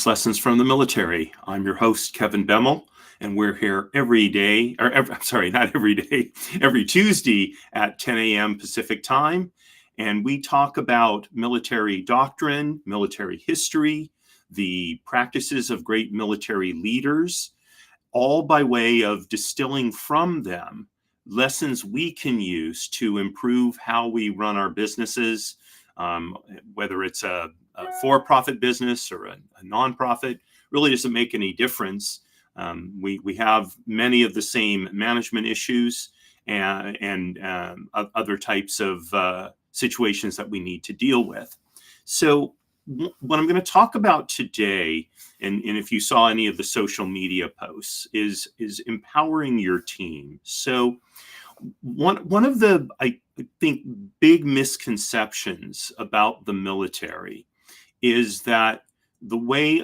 is Lessons from the Military. I'm your host, Kevin Bemmel, and we're here every day, I'm sorry, not every day, every Tuesday at 10 a.m. Pacific time. And we talk about military doctrine, military history, the practices of great military leaders, all by way of distilling from them lessons we can use to improve how we run our businesses, whether it's a for-profit business or a nonprofit, really doesn't make any difference. We have many of the same management issues and other types of situations that we need to deal with. So what I'm going to talk about today, and if you saw any of the social media posts, is empowering your team. So one of the, I think, big misconceptions about the military is that the way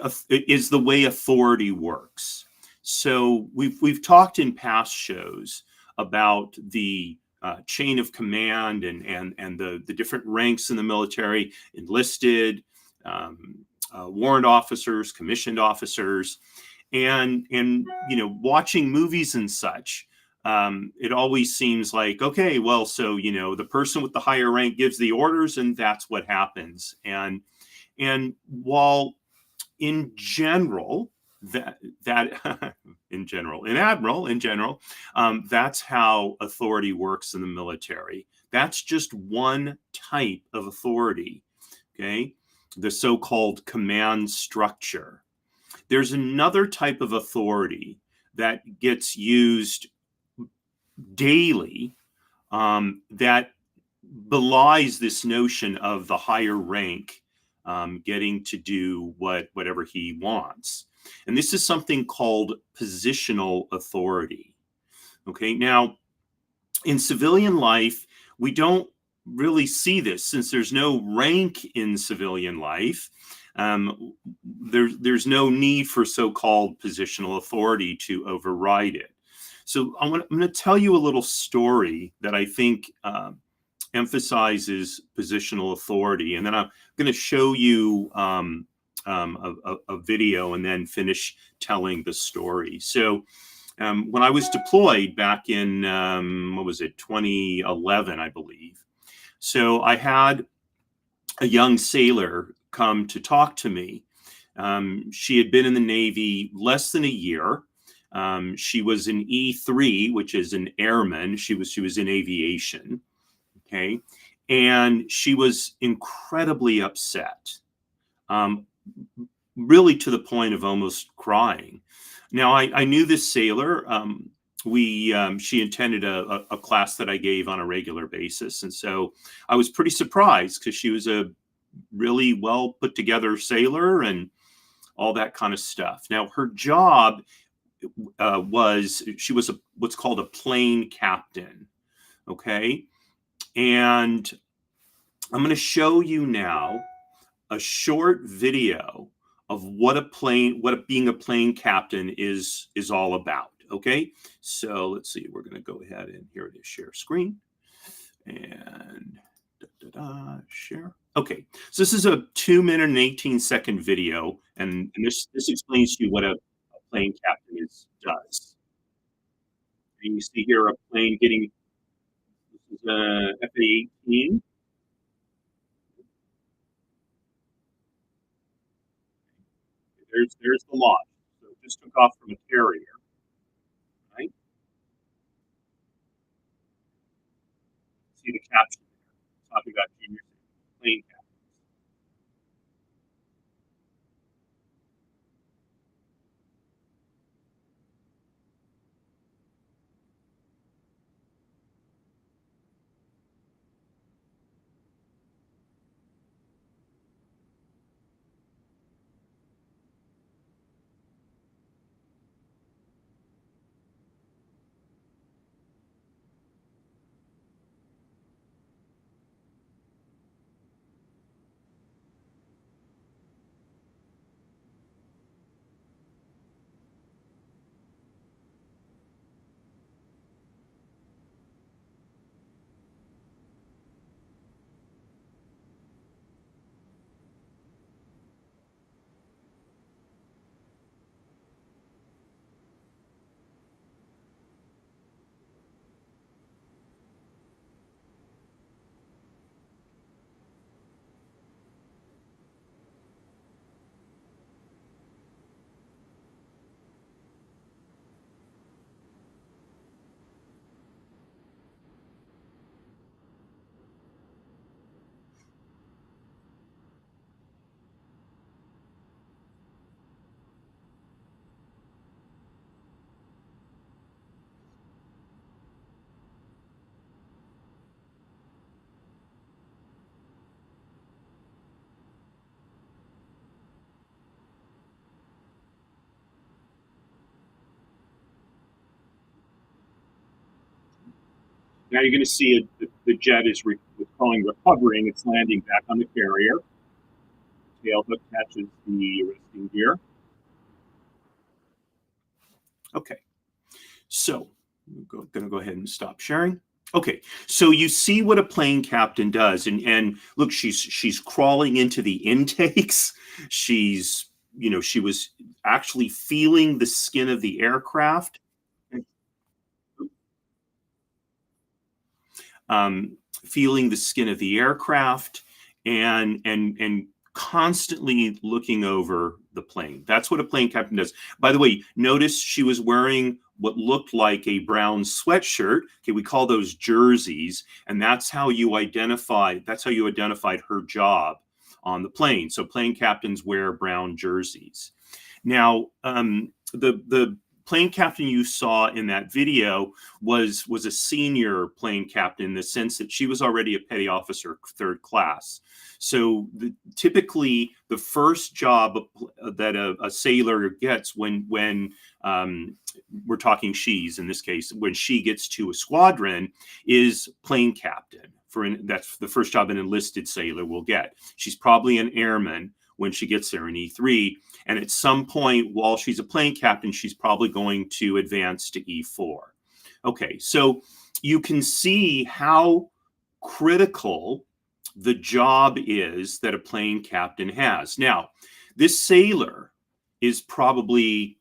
authority works. So we've talked in past shows about the chain of command and the different ranks in the military: enlisted, warrant officers, commissioned officers, and watching movies and such. It always seems like, okay, well, so the person with the higher rank gives the orders, and that's what happens. And while in general, that's how authority works in the military. That's just one type of authority. Okay, the so-called command structure. There's another type of authority that gets used daily that belies this notion of the higher rank getting to do whatever he wants. And this is something called positional authority. Okay, now in civilian life, we don't really see this since there's no rank in civilian life. There's no need for so-called positional authority to override it. So I'm going to tell you a little story that I think emphasizes positional authority, and then I'm going to show you a video and then finish telling the story. So when I was deployed back in 2011, I believe. So I had a young sailor come to talk to me. She had been in the Navy less than a year. She was an E3, which is an airman. She was in aviation. Okay. And she was incredibly upset, really to the point of almost crying. Now, I knew this sailor. She attended a class that I gave on a regular basis. And so I was pretty surprised because she was a really well put together sailor and all that kind of stuff. Now, her job she was what's called a plane captain. Okay. And I'm going to show you now a short video of what being a plane captain is all about. Okay, so let's see. We're going to go ahead and here it is. Share screen and share. Okay, so this is a 2-minute and 18-second video, and this explains to you what a plane captain does. And you see here a plane getting. This is a F/A-18. There's the launch. So it just took off from a carrier, right? See the caption there, talking about junior plane captain. Now you're going to see the jet is calling recovering. It's landing back on the carrier. Tail hook catches the arresting gear. Okay, so I'm going to go ahead and stop sharing. Okay, so you see what a plane captain does, and look, she's crawling into the intakes. She's she was actually feeling the skin of the aircraft. Feeling the skin of the aircraft and constantly looking over the plane. That's what a plane captain does. By the way, notice she was wearing what looked like a brown sweatshirt. Okay, we call those jerseys, and that's how you identified her job on the plane. So plane captains wear brown jerseys. Now, the plane captain you saw in that video was a senior plane captain in the sense that she was already a petty officer, third class. So typically, the first job that a sailor gets when we're talking she's in this case, when she gets to a squadron, is plane captain. That's the first job an enlisted sailor will get. She's probably an airman when she gets there in E3. And at some point, while she's a plane captain, she's probably going to advance to E4. Okay, so you can see how critical the job is that a plane captain has. Now, this sailor is probably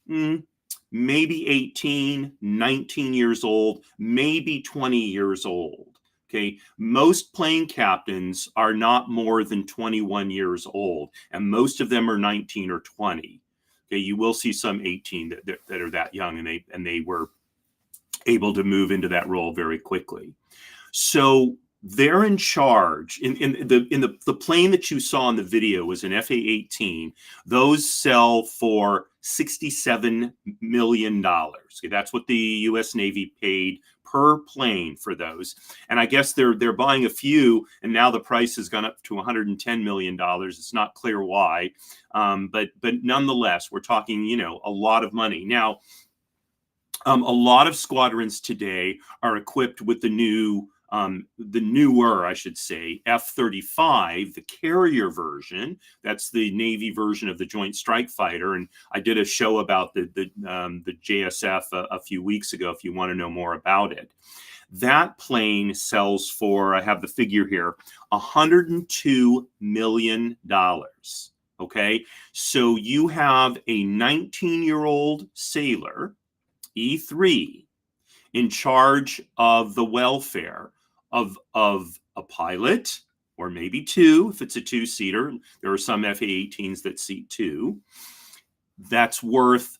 maybe 18, 19 years old, maybe 20 years old. Okay, most plane captains are not more than 21 years old, and most of them are 19 or 20. Okay, you will see some 18 that are that young, and they were able to move into that role very quickly. So they're in charge. In the plane that you saw in the video was an FA-18. Those sell for $67 million. Okay, that's what the U.S. Navy paid per plane for those. And I guess they're buying a few, and now the price has gone up to $110 million. It's not clear why, but nonetheless, we're talking a lot of money. Now, a lot of squadrons today are equipped with the newer, I should say, F-35, the carrier version. That's the Navy version of the Joint Strike Fighter. And I did a show about the JSF a few weeks ago, if you want to know more about it. That plane sells for, I have the figure here, $102 million. Okay, so you have a 19-year-old sailor, E3, in charge of the welfare of a pilot, or maybe two, if it's a two-seater. There are some FA-18s that seat two. That's worth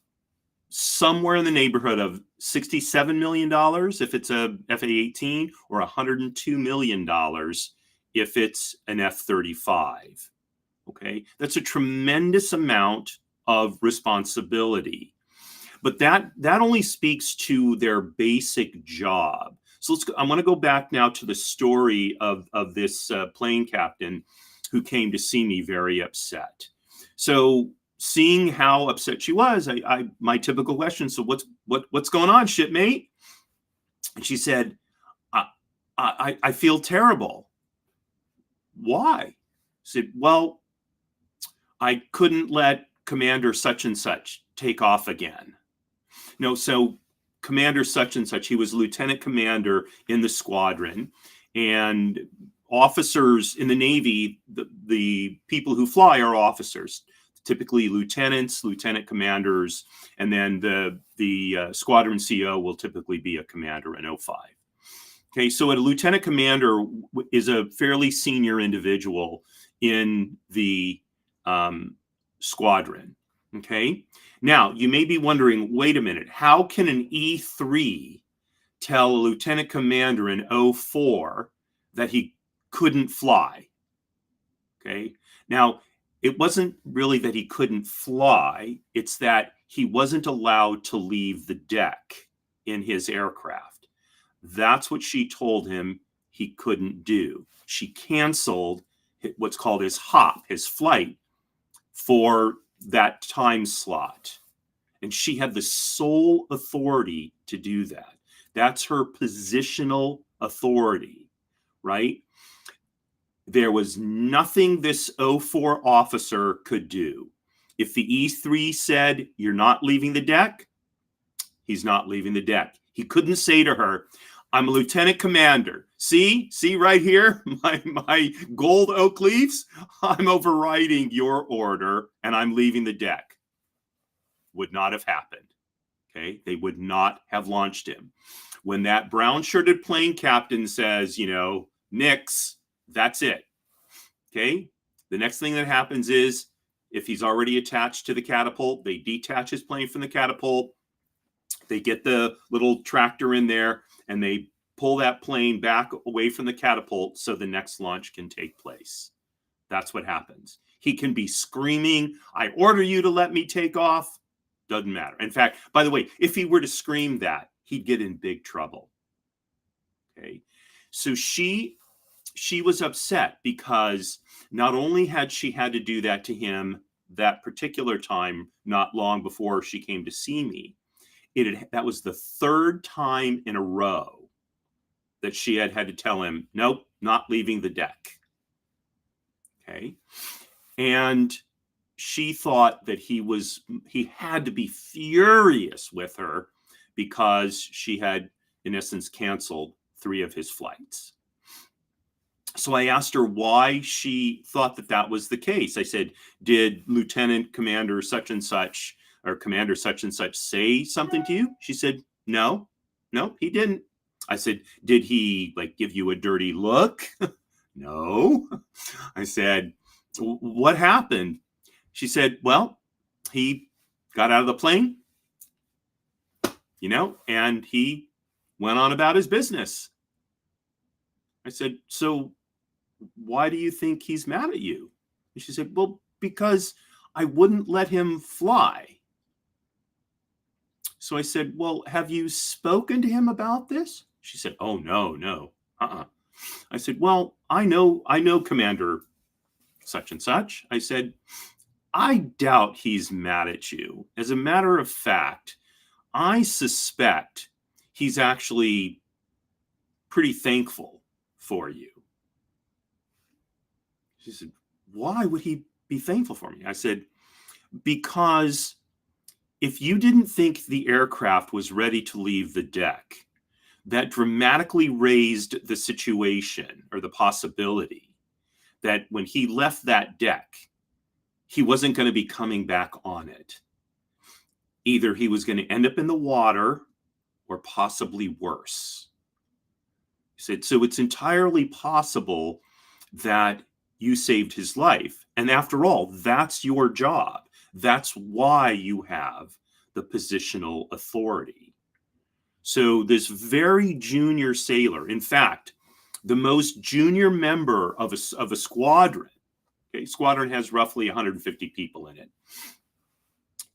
somewhere in the neighborhood of $67 million if it's a FA-18, or $102 million if it's an F-35. Okay, that's a tremendous amount of responsibility. But that only speaks to their basic job. So I want to go back now to the story of this plane captain who came to see me very upset. So seeing how upset she was, my typical question: so what's going on, shipmate? And she said, I feel terrible. Why? I said, well, I couldn't let Commander such and such take off again. No, so Commander such and such, he was lieutenant commander in the squadron, and officers in the Navy, the people who fly are officers, typically lieutenants, lieutenant commanders, and then the squadron CO will typically be a commander in 05. Okay, so a lieutenant commander is a fairly senior individual in the squadron. Okay, now you may be wondering, wait a minute, how can an E3 tell a lieutenant commander in 04 that he couldn't fly? Okay, now it wasn't really that he couldn't fly, it's that he wasn't allowed to leave the deck in his aircraft. That's what she told him he couldn't do. She canceled what's called his hop, his flight, for that time slot. And she had the sole authority to do that. That's her positional authority, right? There was nothing this O4 officer could do. If the E3 said, you're not leaving the deck, he's not leaving the deck. He couldn't say to her, I'm a lieutenant commander. See right here, my gold oak leaves? I'm overriding your order and I'm leaving the deck. Would not have happened. Okay, they would not have launched him. When that brown-shirted plane captain says, nix, that's it. Okay, the next thing that happens is, if he's already attached to the catapult, they detach his plane from the catapult. They get the little tractor in there and they pull that plane back away from the catapult so the next launch can take place. That's what happens. He can be screaming, I order you to let me take off. Doesn't matter. In fact, by the way, if he were to scream that, he'd get in big trouble. Okay. So she was upset because not only had she had to do that to him that particular time, not long before she came to see me, that was the third time in a row that she had to tell him, nope, not leaving the deck. Okay. And she thought that he had to be furious with her because she had, in essence, canceled 3 of his flights. So I asked her why she thought that was the case. I said, did Lieutenant Commander such and such or Commander such and such say something to you? She said, no, he didn't. I said, did he give you a dirty look? No. I said, what happened? She said, well, he got out of the plane, and he went on about his business. I said, so why do you think he's mad at you? And she said, well, because I wouldn't let him fly. So I said, well, have you spoken to him about this? She said, oh, no. I said, well, I know Commander such and such. I said, I doubt he's mad at you. As a matter of fact, I suspect he's actually pretty thankful for you. She said, why would he be thankful for me? I said, because if you didn't think the aircraft was ready to leave the deck, that dramatically raised the situation or the possibility that when he left that deck, he wasn't going to be coming back on it. Either he was going to end up in the water or possibly worse. He said, so it's entirely possible that you saved his life. And after all, that's your job. That's why you have the positional authority. So this very junior sailor, in fact, the most junior member of a squadron, okay, squadron has roughly 150 people in it,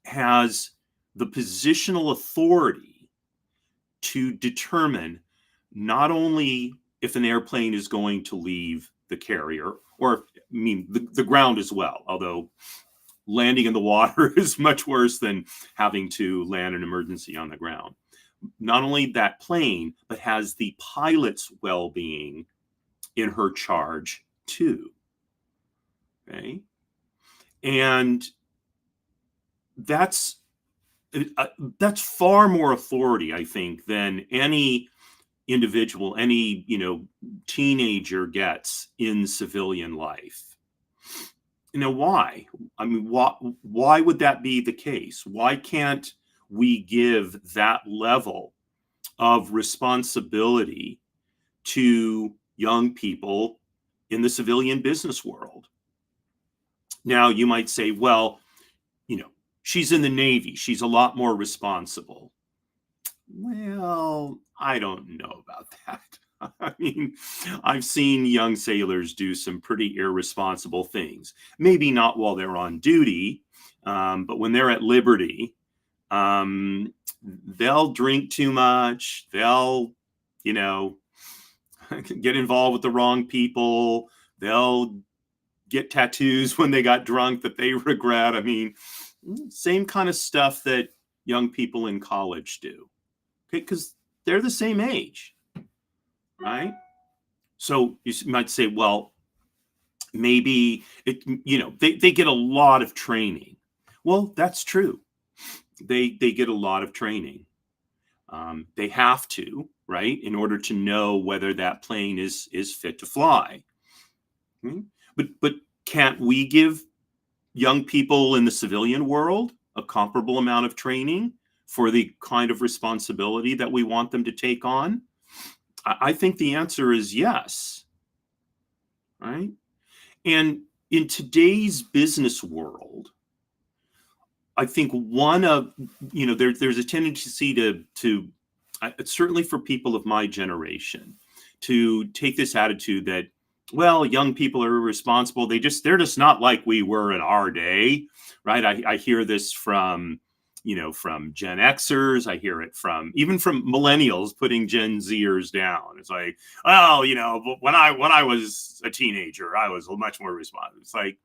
has the positional authority to determine not only if an airplane is going to leave the carrier, or the ground as well, although landing in the water is much worse than having to land an emergency on the ground. Not only that plane, but has the pilot's well-being in her charge too. Okay. And that's far more authority, I think, than any individual, any teenager gets in civilian life. Why? Why would that be the case? Why can't we give that level of responsibility to young people in the civilian business world? Now, you might say, well, she's in the Navy. She's a lot more responsible. Well, I don't know about that. I mean, I've seen young sailors do some pretty irresponsible things. Maybe not while they're on duty, but when they're at liberty, they'll drink too much. They'll, get involved with the wrong people. They'll get tattoos when they got drunk that they regret. I mean, same kind of stuff that young people in college do. Okay, because they're the same age, right? So you might say, well, maybe they get a lot of training. Well, that's true. They get a lot of training. They have to, right, in order to know whether that plane is fit to fly. But can't we give young people in the civilian world a comparable amount of training for the kind of responsibility that we want them to take on? I think the answer is yes, right? And in today's business world, I think one of, there's a tendency to certainly for people of my generation, to take this attitude that, well, young people are irresponsible. They're just not like we were in our day, right? I hear this from Gen Xers. I hear it even from millennials putting Gen Zers down. It's like, well, when I was a teenager, I was much more responsible. It's like,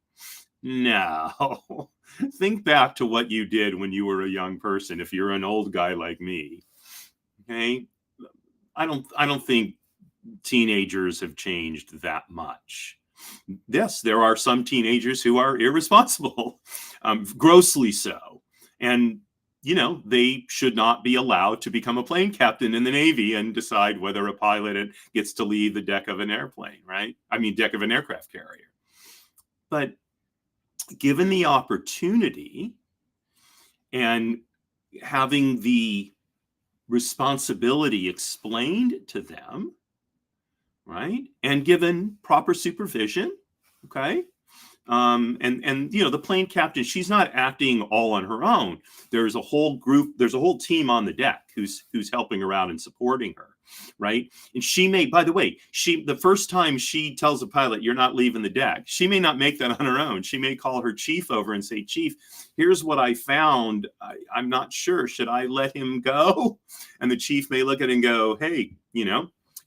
no. Think back to what you did when you were a young person. If you're an old guy like me, okay, I don't think teenagers have changed that much. Yes, there are some teenagers who are irresponsible, grossly so, and they should not be allowed to become a plane captain in the Navy and decide whether a pilot gets to leave the deck of an airplane, right? I mean, deck of an aircraft carrier. But given the opportunity and having the responsibility explained to them, right, and given proper supervision, okay, and the plane captain, she's not acting all on her own. There's a whole group, there's a whole team on the deck who's helping her out and supporting her, right? And she may, by the way, the first time she tells a pilot, you're not leaving the deck, she may not make that on her own. She may call her chief over and say, Chief, here's what I found. I'm not sure. Should I let him go? And the chief may look at it and go, hey,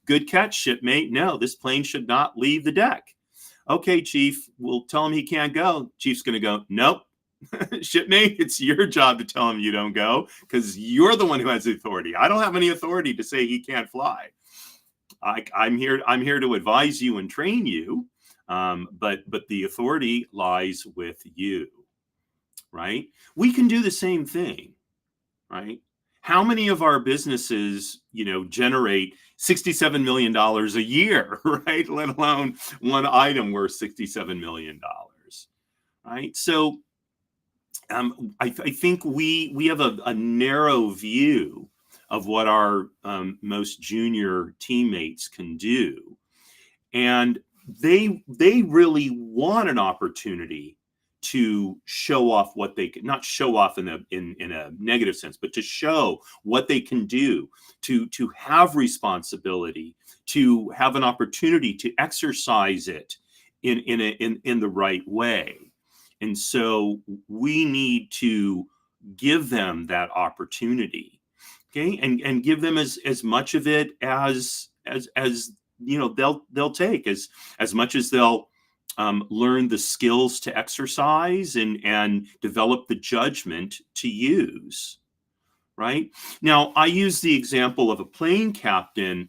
good catch, shipmate. No, this plane should not leave the deck. Okay, Chief, we'll tell him he can't go. Chief's going to go, nope. Shipmate, it's your job to tell him you don't go because you're the one who has the authority. I don't have any authority to say he can't fly. I'm here to advise you and train you, but the authority lies with you, right? We can do the same thing, right? How many of our businesses, generate $67 million a year, right? Let alone one item worth $67 million, right? So I think we have a narrow view of what our most junior teammates can do. And they really want an opportunity to show off what they can, not show off in a negative sense, but to show what they can do, to have responsibility, to have an opportunity to exercise it in the right way. And so we need to give them that opportunity, okay, and give them as much of it as they'll take, as much as they'll learn the skills to exercise and develop the judgment to use, right? Now, I use the example of a plane captain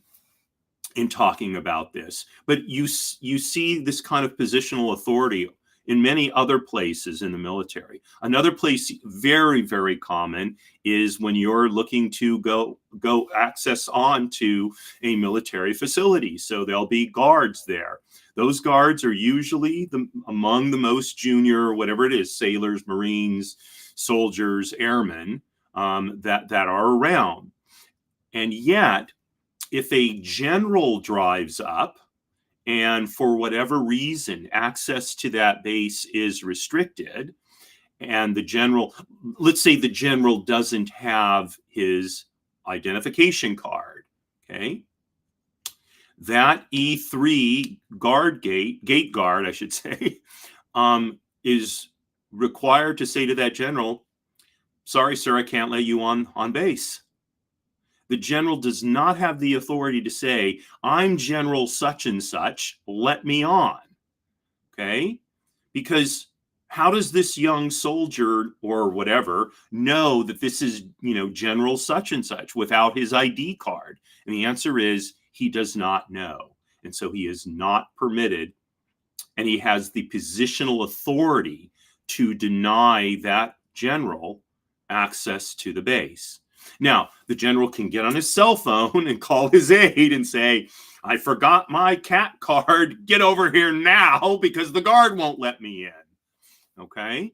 in talking about this, but you see this kind of positional authority in many other places in the military. Another place very, very common is when you're looking to go access on to a military facility. So there'll be guards there. Those guards are usually among the most junior, whatever it is, sailors, Marines, soldiers, airmen that are around. And yet, if a general drives up, and for whatever reason, access to that base is restricted, and let's say the general doesn't have his identification card, okay? That E3 gate guard, I should say, is required to say to that general, sorry, sir, I can't let you on base. The general does not have the authority to say, I'm General such and such, let me on, okay? Because how does this young soldier or whatever know that this is, General such and such without his ID card? And the answer is he does not know. And so he is not permitted, and he has the positional authority to deny that general access to the base. Now, the general can get on his cell phone and call his aide and say, I forgot my cat card. Get over here now because the guard won't let me in. Okay?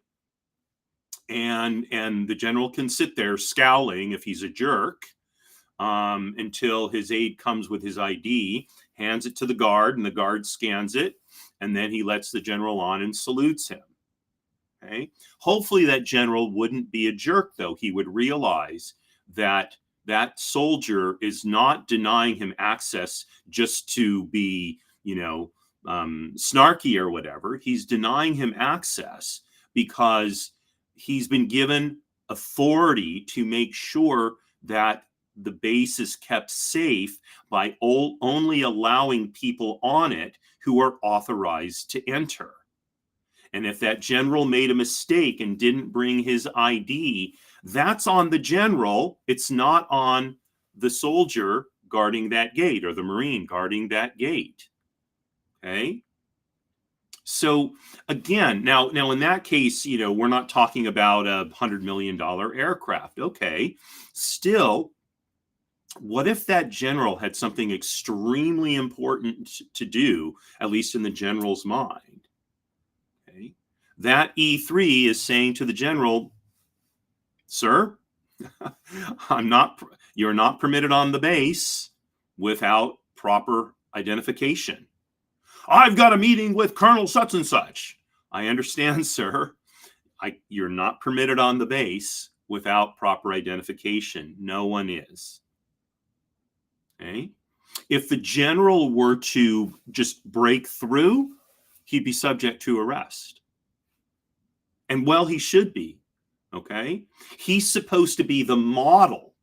And the general can sit there scowling if he's a jerk until his aide comes with his ID, hands it to the guard, and the guard scans it, and then he lets the general on and salutes him. Okay. Hopefully that general wouldn't be a jerk, though. He would realize that that soldier is not denying him access just to be, snarky or whatever. He's denying him access because he's been given authority to make sure that the base is kept safe by only allowing people on it who are authorized to enter. And if that general made a mistake and didn't bring his ID, that's on the general. It's not on the soldier guarding that gate or the Marine guarding that gate. Okay. So again, now in that case, we're not talking about a $100 million aircraft. Okay. Still, what if that general had something extremely important to do, at least in the general's mind? Okay. That E3 is saying to the general, sir, you're not permitted on the base without proper identification. I've got a meeting with Colonel such and such. I understand, sir. You're not permitted on the base without proper identification. No one is. Okay. If the general were to just break through, he'd be subject to arrest. And well, he should be. Okay. He's supposed to be the model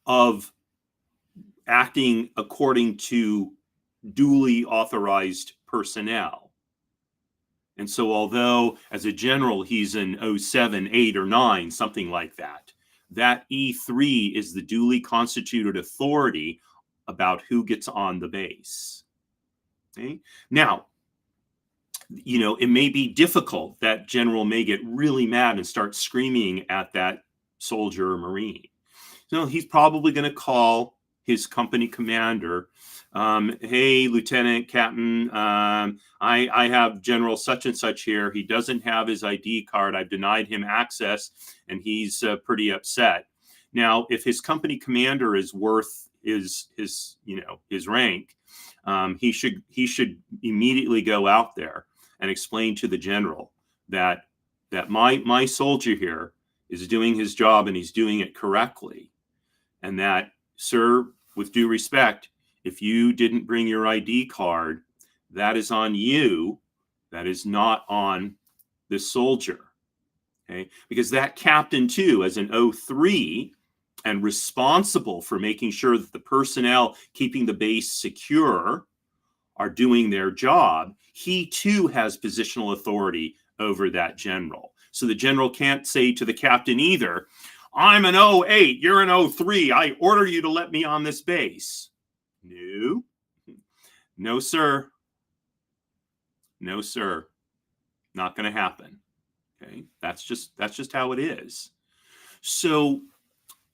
of acting according to duly authorized personnel. And so although as a general, he's an 07, 8, or 9, something like that, that E3 is the duly constituted authority about who gets on the base. Okay? Now, it may be difficult. That general may get really mad and start screaming at that soldier or Marine. So he's probably going to call his company commander. Hey, Lieutenant, Captain, I have General such and such here. He doesn't have his ID card. I've denied him access, and he's pretty upset. Now, if his company commander is worth his rank, he should immediately go out there and explain to the general that my soldier here is doing his job and he's doing it correctly, and that, sir, with due respect, if you didn't bring your ID card, that is on you. That is not on this soldier. Okay? Because that captain, too, as an 03 and responsible for making sure that the personnel keeping the base secure are doing their job, he, too, has positional authority over that general. So the general can't say to the captain either, I'm an 08, you're an 03. I order you to let me on this base. No, sir. No, sir. Not going to happen. Okay. That's just how it is. So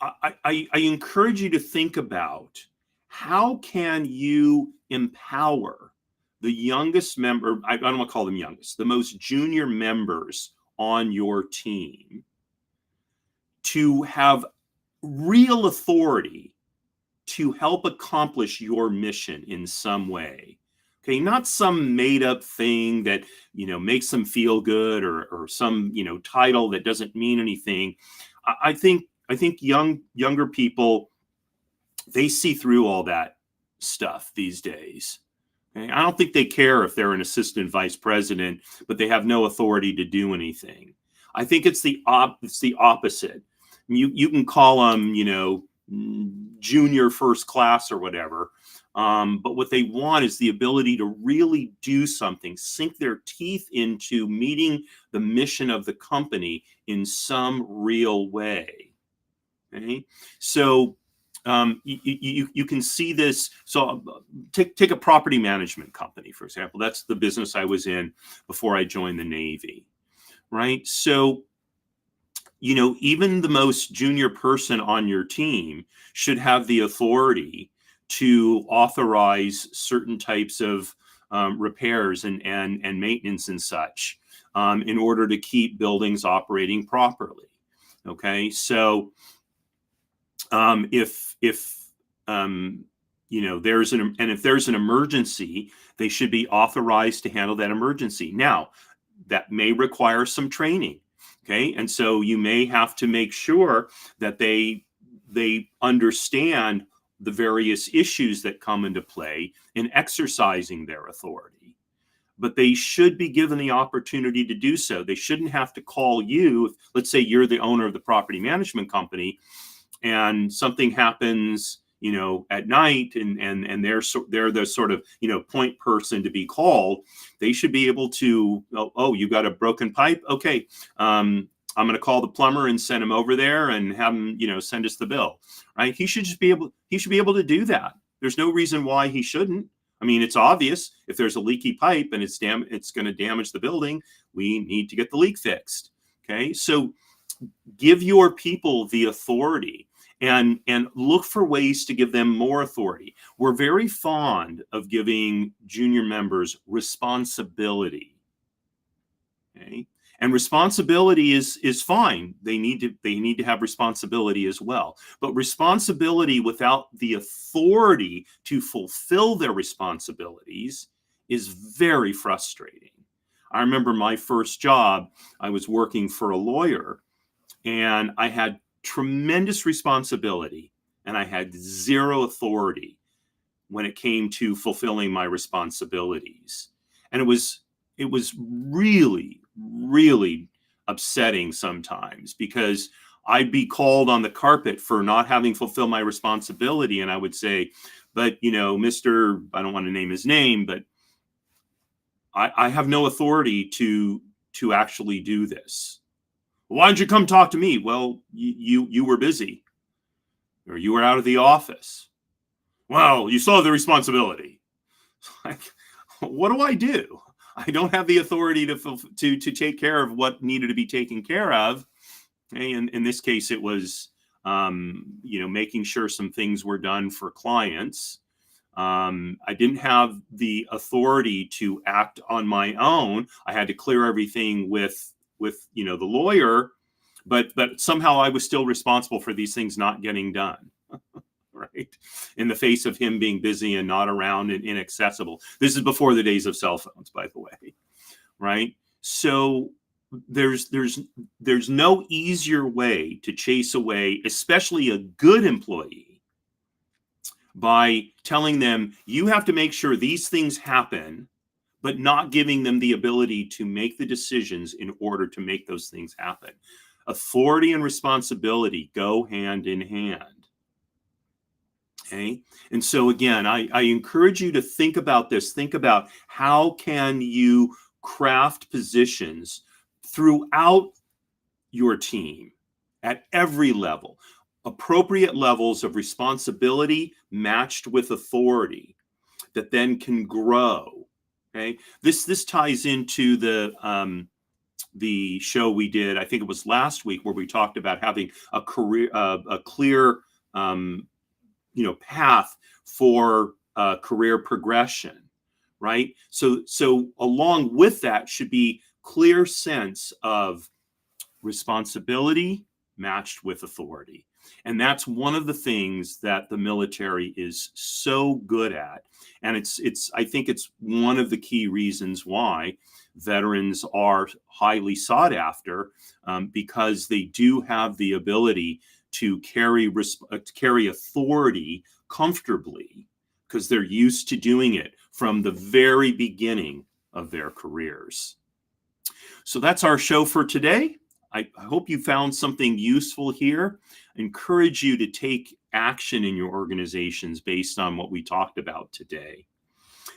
I encourage you to think about how can you empower the youngest member, I don't want to call them youngest, the most junior members on your team to have real authority to help accomplish your mission in some way. Okay, not some made up thing that, makes them feel good or some, title that doesn't mean anything. I think younger people, they see through all that stuff these days. Okay? I don't think they care if they're an assistant vice president, but they have no authority to do anything. I think it's the opposite. You can call them, junior first class or whatever. But what they want is the ability to really do something, sink their teeth into meeting the mission of the company in some real way. Okay? So you can see this. So take a property management company, for example. That's the business I was in before I joined the Navy, right? So, even the most junior person on your team should have the authority to authorize certain types of repairs and maintenance and such, in order to keep buildings operating properly. Okay, so if if there's an emergency, they should be authorized to handle that emergency. Now, that may require some training. Okay, and so you may have to make sure that they understand the various issues that come into play in exercising their authority. But they should be given the opportunity to do so. They shouldn't have to call you. Let's say you're the owner of the property management company, and something happens, at night, and they're the sort of, point person to be called. They should be able to, oh, you got a broken pipe? Okay. I'm going to call the plumber and send him over there and have him, send us the bill, right? He should be able to do that. There's no reason why he shouldn't. I mean, it's obvious if there's a leaky pipe and it's going to damage the building, we need to get the leak fixed. Okay. So give your people the authority, and look for ways to give them more authority. We're very fond of giving junior members responsibility. Okay? And responsibility is fine. They need to have responsibility as well. But responsibility without the authority to fulfill their responsibilities is very frustrating. I remember my first job, I was working for a lawyer, and I had tremendous responsibility, and I had zero authority when it came to fulfilling my responsibilities. And it was really, really upsetting sometimes, because I'd be called on the carpet for not having fulfilled my responsibility, and I would say, but Mr. I don't want to name his name, but I have no authority to actually do this. Why didn't you come talk to me? Well, you were busy, or you were out of the office. Well, you still have the responsibility. Like, what do I do? I don't have the authority to take care of what needed to be taken care of. And in this case, it was making sure some things were done for clients. I didn't have the authority to act on my own. I had to clear everything with the lawyer, but somehow I was still responsible for these things not getting done. Right, in the face of him being busy and not around and inaccessible. This is before the days of cell phones, by the way. Right, so there's no easier way to chase away, especially a good employee, by telling them you have to make sure these things happen, but not giving them the ability to make the decisions in order to make those things happen. Authority and responsibility go hand in hand. Okay. And so again, I encourage you to think about this. Think about how can you craft positions throughout your team at every level, appropriate levels of responsibility matched with authority that then can grow. Okay. This ties into the show we did, I think it was last week, where we talked about having a clear path for career progression, right? So along with that should be clear sense of responsibility matched with authority. And that's one of the things that the military is so good at. And I think it's one of the key reasons why veterans are highly sought after, because they do have the ability to carry authority comfortably, because they're used to doing it from the very beginning of their careers. So that's our show for today. I hope you found something useful here. I encourage you to take action in your organizations based on what we talked about today.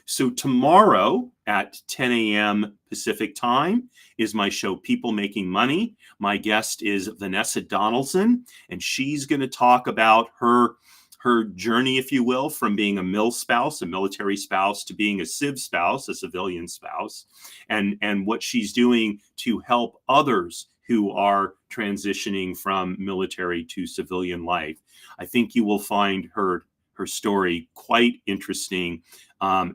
So tomorrow at 10 a.m. Pacific time is my show, People Making Money. My guest is Vanessa Donaldson, and she's going to talk about her her journey, if you will, from being a mil spouse, a military spouse, to being a civ spouse, a civilian spouse, and what she's doing to help others who are transitioning from military to civilian life. I think you will find her story quite interesting. I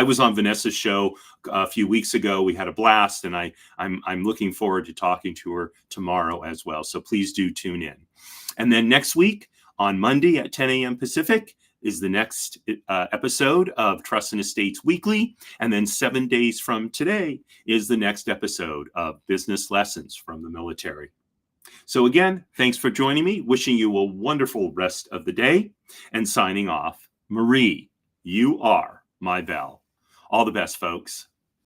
was on Vanessa's show a few weeks ago. We had a blast, and I'm looking forward to talking to her tomorrow as well. So please do tune in. And then next week on Monday at 10 a.m. Pacific is the next episode of Trust and Estates Weekly. And then 7 days from today is the next episode of Business Lessons from the Military. So again, thanks for joining me. Wishing you a wonderful rest of the day. And signing off, Marie, you are my bell. All the best, folks.